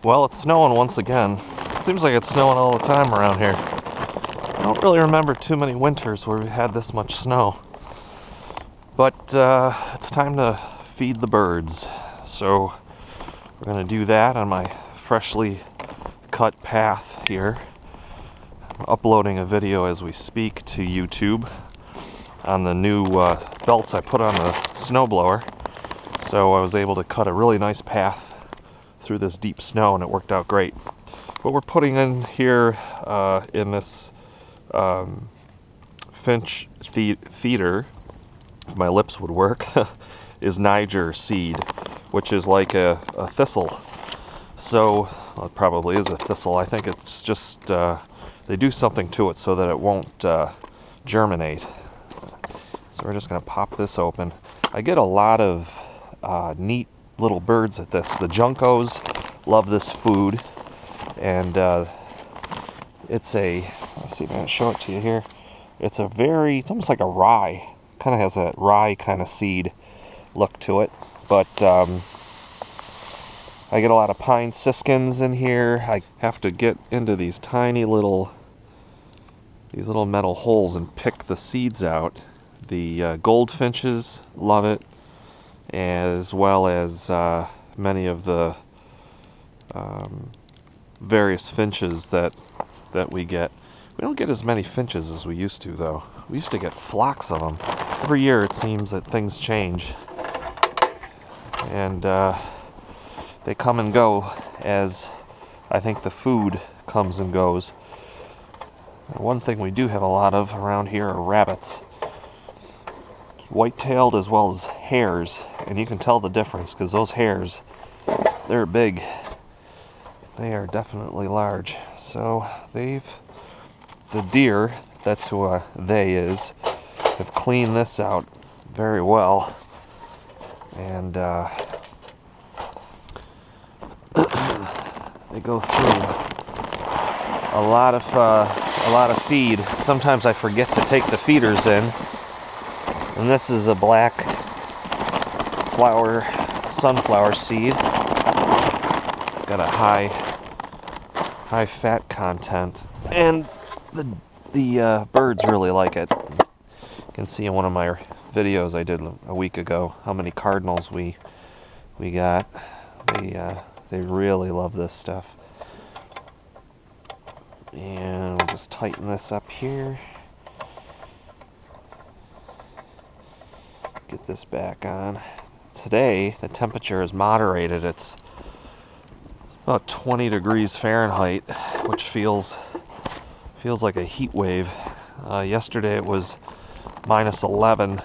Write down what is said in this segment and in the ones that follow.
Well, it's snowing once again. Seems like it's snowing all the time around here. I don't really remember too many winters where we've had this much snow. But it's time to feed the birds. So we're going to do that on my freshly cut path here. I'm uploading a video as we speak to YouTube on the new belts I put on the snowblower. So I was able to cut a really nice path through this deep snow, and it worked out great. What we're putting in here in this finch feeder, if my lips would work, is Niger seed, which is like a thistle. So, well, it probably is a thistle. I think it's just, they do something to it so that it won't germinate. So we're just going to pop this open. I get a lot of neat little birds at this. The juncos love this food, and it's a, let's see if I can show it to you here. It's almost like a rye. Kind of has a rye kind of seed look to it, but I get a lot of pine siskins in here. I have to get into these tiny little metal holes and pick the seeds out. The goldfinches love it, as well as many of the various finches that we get. We don't get as many finches as we used to, though. We used to get flocks of them. Every year it seems that things change, and they come and go as I think the food comes and goes. One thing we do have a lot of around here are rabbits. White-tailed as well as hares, and you can tell the difference because those hares, they're big. They are definitely large. So the deer, that's who they is, have cleaned this out very well, and they go through a lot of feed. Sometimes I forget to take the feeders in. And this is a black sunflower seed. It's got a high fat content, and the birds really like it. You can see in one of my videos I did a week ago how many cardinals we got. They really love this stuff. And we'll just tighten this up here. Get this back on. Today the temperature is moderated. It's about 20 degrees Fahrenheit, which feels like a heat wave. Yesterday it was minus 11,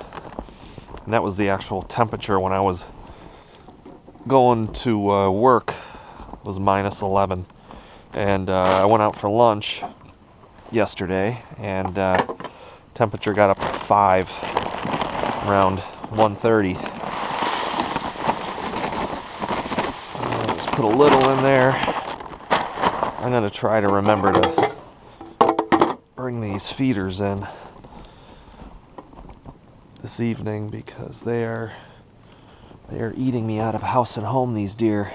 and that was the actual temperature when I was going to work. It was minus 11, and I went out for lunch yesterday, and temperature got up to 5 around 1:30. I'll just put a little in there. I'm going to try to remember to bring these feeders in this evening because they are eating me out of house and home, these deer.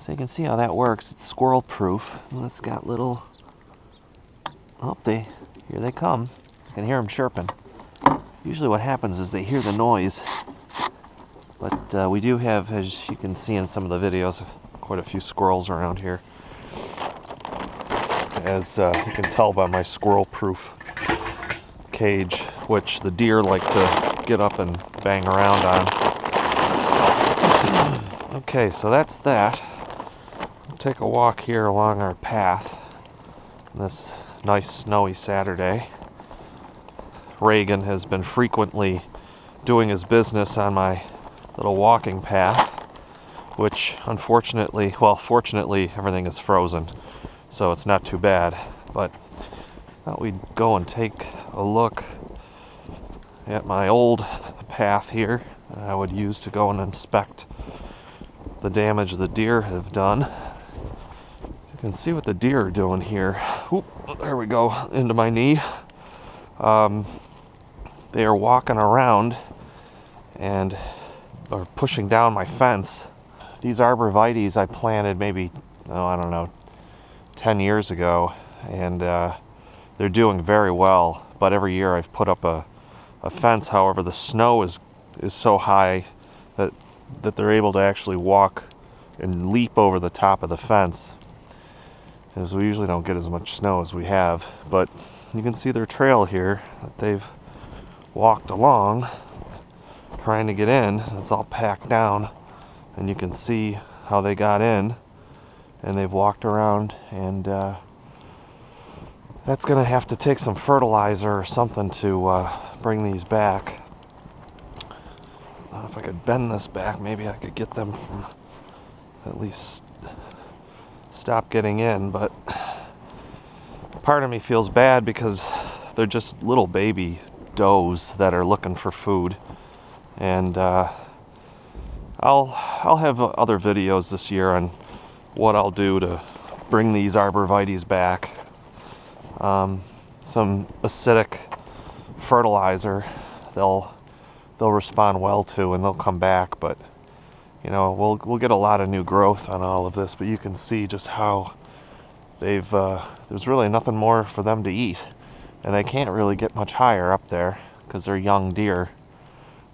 So you can see how that works. It's squirrel proof. And it's got little, here they come. You can hear them chirping. Usually what happens is they hear the noise, but we do have, as you can see in some of the videos, quite a few squirrels around here. As you can tell by my squirrel-proof cage, which the deer like to get up and bang around on. Okay, so that's that. We'll take a walk here along our path on this nice snowy Saturday. Reagan has been frequently doing his business on my little walking path, which fortunately everything is frozen, so it's not too bad. But I thought we'd go and take a look at my old path here that I would use to go and inspect the damage the deer have done. You can see what the deer are doing here. Oop, there we go, into my knee. They are walking around and are pushing down my fence. These arborvitaes I planted maybe oh, I don't know, 10 years ago, and they're doing very well. But every year I've put up a fence. However, the snow is so high that they're able to actually walk and leap over the top of the fence, as we usually don't get as much snow as we have. But you can see their trail here that they've walked along trying to get in. It's all packed down, and you can see how they got in, and they've walked around, and that's gonna have to take some fertilizer or something to bring these back. If I could bend this back, maybe I could get them from at least stop getting in. But part of me feels bad because they're just little baby does that are looking for food. And I'll have other videos this year on what I'll do to bring these arborvitaes back. Some acidic fertilizer they'll respond well to, and they'll come back. But you know, we'll get a lot of new growth on all of this. But you can see just how they've there's really nothing more for them to eat, and they can't really get much higher up there because they're young deer.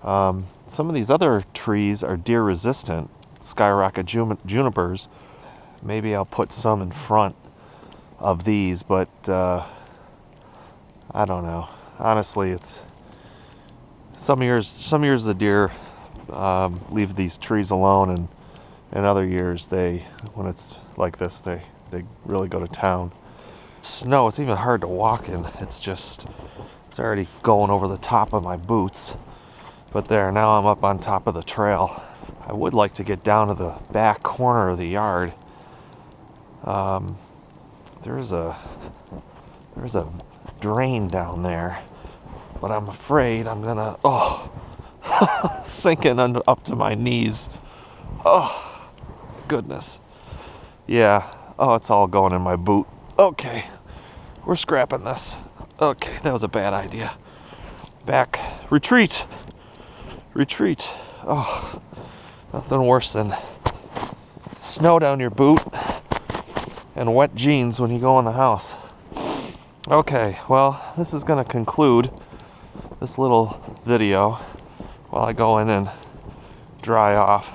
Some of these other trees are deer resistant, skyrocket junipers. Maybe I'll put some in front of these, but I don't know. Honestly, it's some years the deer leave these trees alone, and other years when it's like this, they really go to town. Snow, it's even hard to walk in. It's already going over the top of my boots. But there, now I'm up on top of the trail. I would like to get down to the back corner of the yard. There's a drain down there, but I'm afraid I'm gonna sinking up to my knees. Oh goodness. Yeah. Oh, it's all going in my boot. Okay, we're scrapping this. Okay, that was a bad idea. Back. Retreat. Oh, nothing worse than snow down your boot and wet jeans when you go in the house. Okay, well, this is going to conclude this little video while I go in and dry off.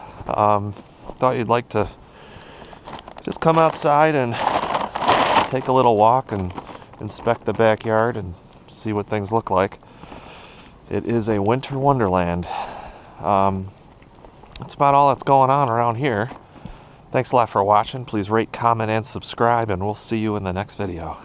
Thought you'd like to just come outside and take a little walk and inspect the backyard and see what things look like. It is a winter wonderland. That's about all that's going on around here. Thanks a lot for watching. Please rate, comment, and subscribe, and we'll see you in the next video.